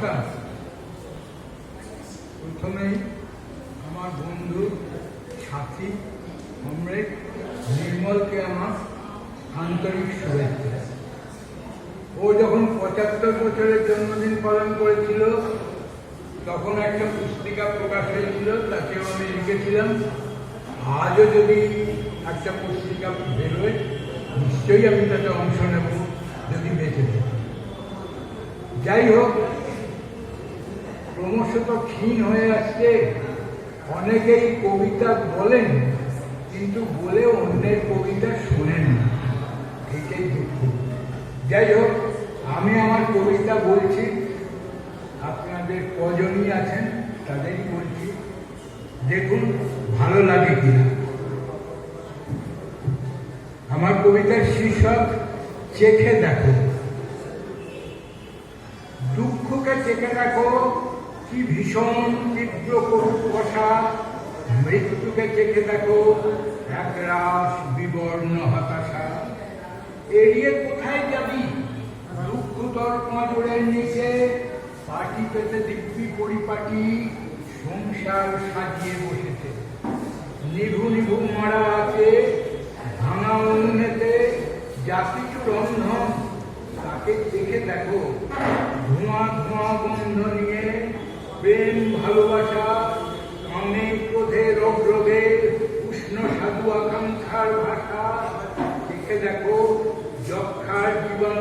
নমস্কার। প্রথমেই আমার বন্ধু সাথী কমরেড নির্মলকে আমার আন্তরিক শুভেচ্ছা। ও যখন ৭৫ বছরের জন্মদিন পালন করেছিল তখন একটা পুস্তিকা প্রকাশ হয়েছিল, তাতেও আমি লিখেছিলাম আজও যদি একটা পুস্তিকা বেরোয় নিশ্চয়ই আমি তাতে অংশ নেব যদি বেঁচে থাকি। যাই হোক, ক্রমশ তো ক্ষীণ হয়ে আসছে। অনেকেই কবিতা বলেন কিন্তু বলে অন্যের কবিতা শোনেন না, এটাই দুঃখ। যাই হোক, আমি আমার কবিতা বলছি, আপনাদের কজনই আছেন তাদেরই বলছি, দেখুন ভালো লাগে কিনা। আমার কবিতার শীর্ষক চেখে দেখো। দুঃখকে চেখে দেখো, কি ভীষণ তীব্র করুক কষা। মৃত্যুকে চেখে দেখো, একরাশ বিবর্ণ হতাশা। এড়িয়ে কোথায় যাবি দুঃখ তোর পাঁজরের নিচে। পাটি পেতে দিব্যি পরিপাটি সংসার সাজিয়ে বসেছে। নিভু নিভু মারা আছে ভাঙা উনুনেতে, যা কিছু রন্ধন তাকে দেখে দেখো। ধোঁয়া ধোঁয়া গন্ধ নিয়ে প্রেম ভালোবাসা, কামে ক্রোধে রোগে উষ্ণ সাধু আকাঙ্ক্ষার ভাষা। দেখে দেখো যক্ষার জীবাণু